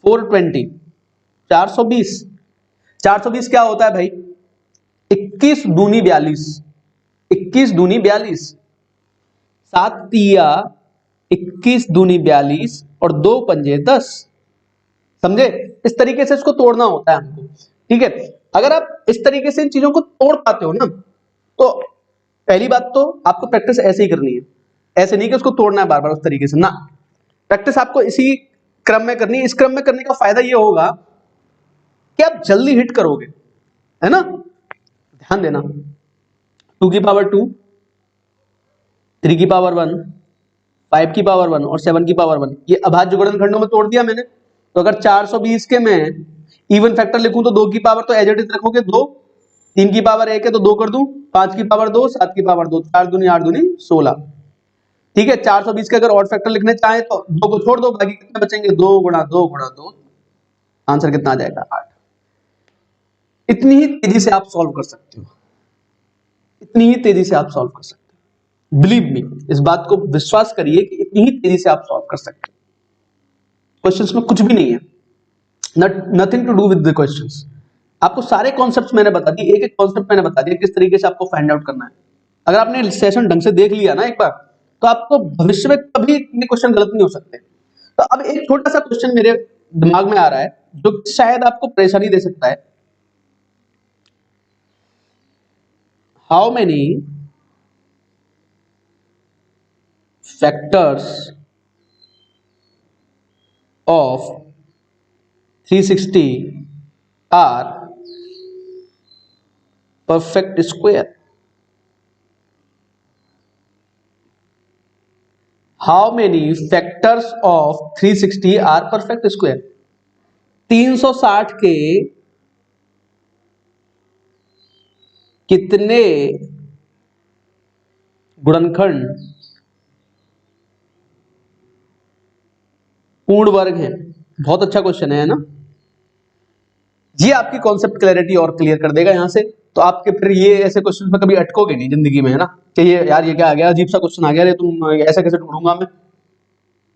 [SPEAKER 1] 420 420, 420 क्या होता है भाई? 21 दूनी 42, 21 दूनी 42, 7 तिया 21 दूनी 42 और 2 पंजे 10, समझे। इस तरीके से इसको तोड़ना होता है हमको। ठीक है, अगर आप इस तरीके से इन चीजों को तोड़ पाते हो ना, तो पहली बात तो आपको प्रैक्टिस ऐसे ही करनी है, ऐसे नहीं कि उसको तोड़ना है बार बार उस तरीके से ना। प्रैक्टिस आपको इसी क्रम में करनी है। इस क्रम में करने का फायदा ये होगा कि आप जल्दी हिट करोगे, है ना। ध्यान देना, 2 की पावर 2, 3 की पावर 1, 5 की पावर 1 और 7 की पावर 1, ये अभाज्य गुणनखंडों में तोड़ दिया मैंने। तो अगर 420 के मैं इवन फैक्टर लिखूं तो 2 की पावर तो एज इट इज रखोगे 2, 3 की पावर 1 है तो 2 कर दूं, 5 की पावर 2, 7 की पावर 2, 4 दूनी 8 दूनी 16। ठीक है, 420 के अगर ऑड फैक्टर लिखने चाहे तो 2 को छोड़ दो, बाकी कितने बचेंगे? 2 गुणा 2 गुणा 2, आंसर कितना आ जाएगा? 8। इतनी ही तेजी से आप सॉल्व कर सकते हो, इतनी ही तेजी से आप सॉल्व कर सकते हो। बिलीव मी, इस बात को विश्वास करिए कि इतनी ही तेजी से आप सॉल्व कर सकते हो। क्वेश्चंस में कुछ भी नहीं है, nothing to do with the questions. आपको सारे कॉन्सेप्ट्स मैंने बता दिए, एक एक कॉन्सेप्ट मैंने बता दिया किस तरीके से आपको फाइंड आउट करना है। अगर आपने सेशन ढंग से देख लिया ना एक बार, तो आपको भविष्य में कभी ये क्वेश्चन गलत नहीं हो सकते। तो अब एक छोटा सा क्वेश्चन मेरे दिमाग में आ रहा है जो शायद आपको परेशानी दे सकता है। How many factors of 360 are perfect square? How many factors of 360 are perfect square? 360 के कितने गुणनखंड पूर्ण वर्ग हैं? बहुत अच्छा क्वेश्चन है ना। ये आपकी कॉन्सेप्ट क्लैरिटी और क्लियर कर देगा यहां से, तो आपके फिर ये ऐसे क्वेश्चन में कभी अटकोगे नहीं जिंदगी में, है ना, कि ये यार ये क्या आ गया, अजीब सा क्वेश्चन आ गया, रे तुम ऐसा कैसे ढूंढूंगा मैं।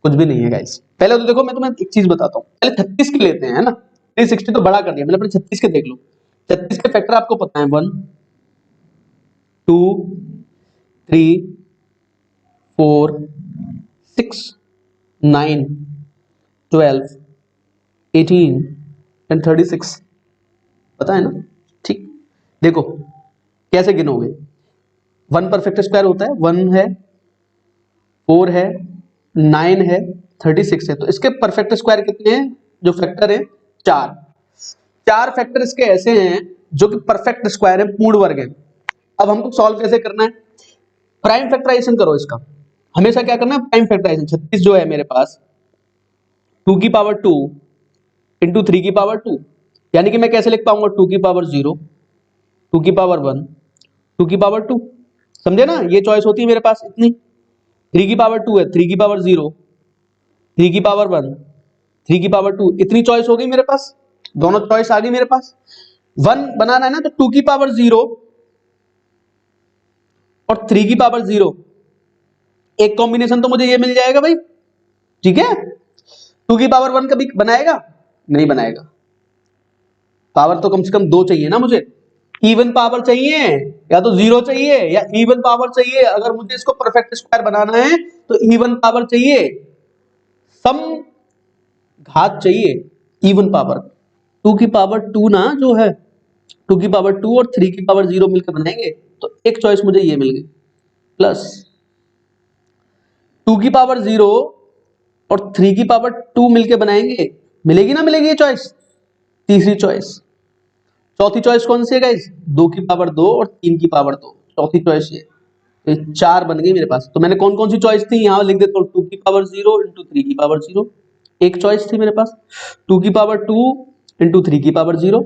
[SPEAKER 1] कुछ भी नहीं है गाइस। पहले तो देखो मैं तुम्हें एक चीज बताता हूँ, पहले 36 के लेते हैं, है ना। 360 तो बड़ा कर दिया मैंने, अपने 36 के देख लो। 36 के फैक्टर आपको पता है 1 2 3 4 6 9 12 18 एंड 36 पता है ना। ठीक, देखो कैसे गिनोगे। 1 परफेक्ट स्क्वायर होता है, 1 है, 4 है, 9 है, 36 है। तो इसके परफेक्ट स्क्वायर कितने हैं, जो फैक्टर है 4। 4 फैक्टर इसके ऐसे हैं जो कि परफेक्ट स्क्वायर है, पूर्ण वर्ग है। अब हमको सॉल्व कैसे करना है, प्राइम फैक्टराइजेशन करो इसका। हमेशा क्या करना है, प्राइम फैक्टराइजेशन। 36 जो है मेरे पास 2 की पावर 2 इंटू 3 की पावर 2, यानी कि मैं कैसे लिख पाऊंगा 2 की पावर 0, 2 की पावर 1, 2 की पावर 2। समझे ना, ये चॉइस होती है मेरे पास इतनी। 3 की पावर 2 है, 3 की पावर 0, 3 की पावर 1, 3 की पावर 2, इतनी चॉइस हो गई मेरे पास, दोनों चॉइस आ गई मेरे पास। 1 बनाना है ना, तो 2 की पावर 0 और 3 की पावर 0, एक कॉम्बिनेशन तो मुझे ये मिल जाएगा भाई। ठीक है, 2 की पावर 1 कभी बनाएगा, नहीं बनाएगा। पावर तो कम से कम 2 चाहिए ना मुझे, इवन पावर चाहिए, या तो 0 चाहिए या इवन पावर चाहिए। अगर मुझे इसको परफेक्ट स्क्वायर बनाना है तो इवन पावर चाहिए, सम घात चाहिए, इवन पावर। 2 की पावर 2 ना जो है, 2 की पावर 2 और 3 की पावर 0 मिलकर बनाएंगे, तो एक चॉइस मुझे ये मिल गई। प्लस 2 की पावर 0 और 3 की पावर 2 मिलके बनाएंगे, मिलेगी ना मिलेगी ये चॉइस। तीसरी चॉइस, चौथी चॉइस कौन सी है गाइस, 2 की पावर 2 और 3 की पावर 2, चौथी चॉइस ये। तो 4 बन गई मेरे पास। तो मैंने कौन कौन सी चॉइस थी यहां लिख देता हूं, 2 की पावर 0 इंटू 3 की पावर 0, एक चॉइस थी मेरे पास। 2 की पावर 2 इंटू 3 की पावर 0,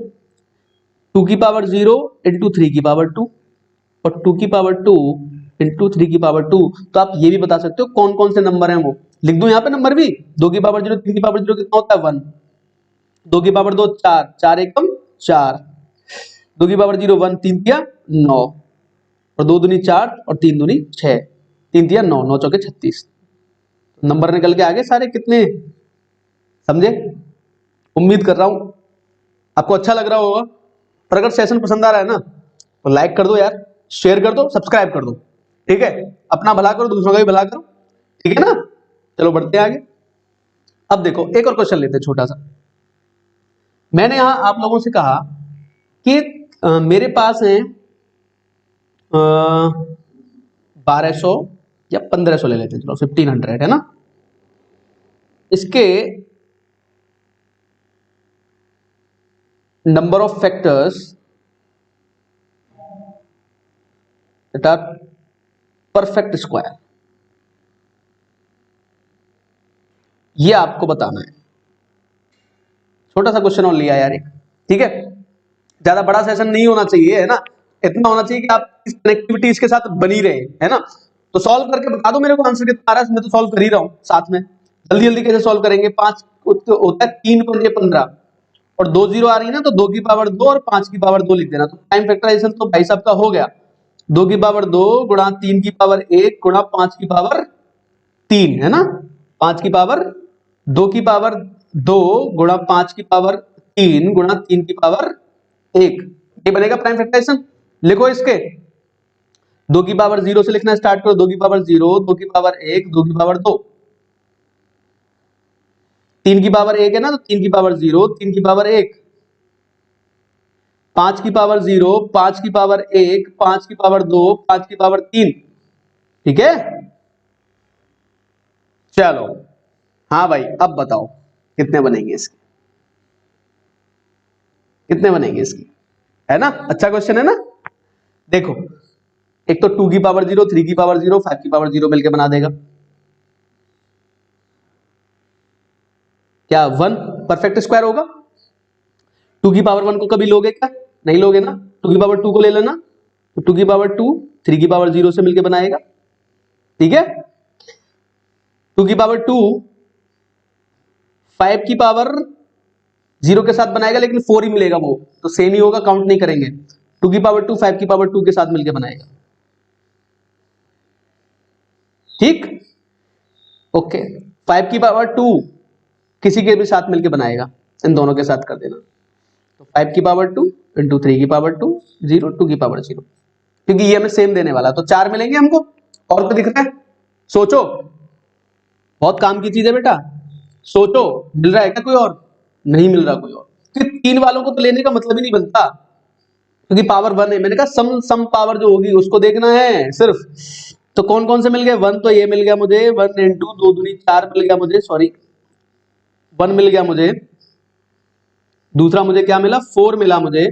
[SPEAKER 1] 2 की पावर 0 इंटू 3 की पावर 2, और 2 की पावर 2 इंटू 3 की पावर 2। तो आप ये भी बता सकते हो कौन कौन से नंबर हैं, वो लिख दूं यहाँ पे नंबर भी। 2 की पावर 0, 3 की पावर 0 कितना होता है 1, 2 की पावर 2 4, 4 एकम 4, 2 की पावर 0 1, 3 तिया 9, और 2 दूनी 4 और 3 दूनी 6, 3 तिया 9, 9 चौके 36। नंबर निकल के आगे सारे कितने, समझे। उम्मीद कर रहा हूं आपको अच्छा लग रहा होगा, और अगर सेशन पसंद आ रहा है ना तो लाइक कर दो यार, शेयर कर दो, सब्सक्राइब कर दो। ठीक है, अपना भला करो, दूसरों का भी भला करो। ठीक है ना, चलो बढ़ते हैं आगे। अब देखो एक और क्वेश्चन लेते हैं छोटा सा। मैंने यहां आप लोगों से कहा कि मेरे पास है 1200 या 1500 ले लेते हैं, चलो 1500 है ना। इसके number of factors that are perfect square, ये आपको बताना है। छोटा सा क्वेश्चन और लिया यार एक, ठीक है, ज्यादा बड़ा सेशन नहीं होना चाहिए, है ना। इतना होना चाहिए कि आप इस कनेक्टिविटी इसके साथ बनी रहे, है ना। तो सॉल्व करके बता दो मेरे को आंसर कितना आ रहा है, मैं तो सॉल्व कर ही रहा हूं साथ में। जल्दी जल्दी कैसे सॉल्व करेंगे, 5 होता है 3 पंजे 15, और 2 जीरो आ रही है ना, तो 2 की पावर 2 और 5 की पावर 2 लिख देना। तो टाइम फैक्टराइजेशन तो भाई साहब का हो गया, 2 की पावर 2 गुणा 3 की पावर 1 गुणा 5 की पावर 3, है ना। 5 की पावर 2 की पावर 2 गुणा 5 की पावर 3 गुणा 3 की पावर 1, ये बनेगा प्राइम फैक्टराइजेशन। लिखो इसके 2 की पावर 0 से लिखना स्टार्ट करो, 2 की पावर 0, 2 की पावर 1, 2 की पावर 2, 3 की पावर 1 है ना, तो 3 की पावर 0, 3 की पावर 1, 5 की पावर 0, 5 की पावर 1, 5 की पावर 2, 5 की पावर 3। ठीक है, चलो हाँ भाई अब बताओ कितने बनेंगे इसके, कितने बनेंगे इसके, है ना। अच्छा क्वेश्चन है ना। देखो एक तो 2 की पावर 0, 3 की पावर 0, 5 की पावर 0 मिलकर बना देगा क्या 1 परफेक्ट स्क्वायर होगा। 2 की पावर 1 को कभी लोगे क्या, नहीं लोगे ना। 2 की पावर 2 को ले लेना, तो 2 की पावर 2 3 की पावर 0 से मिलकर बनाएगा। ठीक है, 2 की पावर 2 5 की पावर 0 के साथ बनाएगा, लेकिन 4 ही मिलेगा, वो तो सेम ही होगा, काउंट नहीं करेंगे। 2 की पावर 2 5 की पावर 2 के साथ मिलकर बनाएगा। ठीक, ओके, 5 की पावर 2 किसी के भी साथ मिलकर बनाएगा, इन दोनों के साथ कर देना। तो 5 की पावर 2 इंटू 3 की पावर 2 0 2 की पावर 0, क्योंकि ये हमें सेम देने वाला, तो 4 मिलेंगे हमको। और तो दिख रहा है? सोचो, बहुत काम की चीज है बेटा, सोचो मिल रहा है क्या कोई और? नहीं मिल रहा कोई और। फिर 3 वालों को तो लेने का मतलब ही नहीं बनता, क्योंकि पावर 1 है। मैंने कहा सम पावर जो होगी उसको देखना है सिर्फ। तो कौन कौन से मिल गए? 1 तो ये मिल गया मुझे, 1 इंटू 2 दूनी 4 मिल गया मुझे, सॉरी 1 मिल गया मुझे। दूसरा मुझे क्या मिला? 4 मिला मुझे।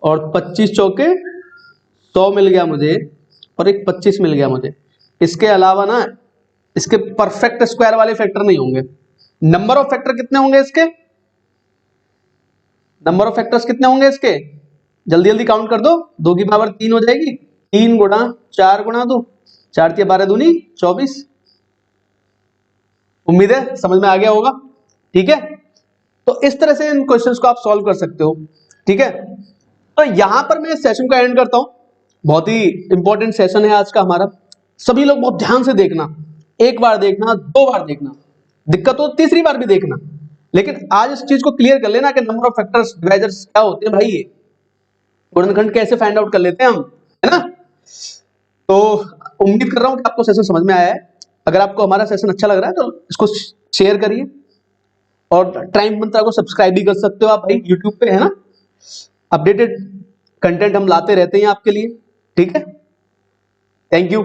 [SPEAKER 1] और 25 चौके 100 मिल गया मुझे, और एक 25 मिल गया मुझे। इसके अलावा ना इसके परफेक्ट स्क्वायर वाले फैक्टर नहीं होंगे। नंबर ऑफ फैक्टर कितने होंगे इसके? नंबर ऑफ फैक्टर्स कितने होंगे इसके? जल्दी जल्दी काउंट कर दो। 2 की पावर 3 हो जाएगी, 3 गुणा 4 गुणा 2, 4 की 12 दूनी 24। उम्मीद है समझ में आ गया होगा। ठीक है, तो इस तरह से इन क्वेश्चंस को आप सॉल्व कर सकते हो। ठीक है, तो यहां पर मैं इस सेशन का एंड करता हूं। बहुत ही इंपॉर्टेंट सेशन है आज का हमारा। सभी लोग बहुत ध्यान से देखना, एक बार देखना, 2 बार देखना, दिक्कत हो तीसरी बार भी देखना, लेकिन आज इस चीज को क्लियर कर लेना कि नंबर ऑफ फैक्टर्स डिवाइजर्स क्या होते हैं भाई, ये गुणनखंड कैसे फाइंड आउट कर लेते हैं हम, है ना। तो उम्मीद कर रहा हूं कि आपको सेशन समझ में आया है। अगर आपको हमारा सेशन अच्छा लग रहा है तो इसको शेयर करिए, और टाइम मंत्रा को सब्सक्राइब भी कर सकते हो आप भाई यूट्यूब पे, है ना। अपडेटेड कंटेंट हम लाते रहते हैं आपके लिए। ठीक है, थैंक यू।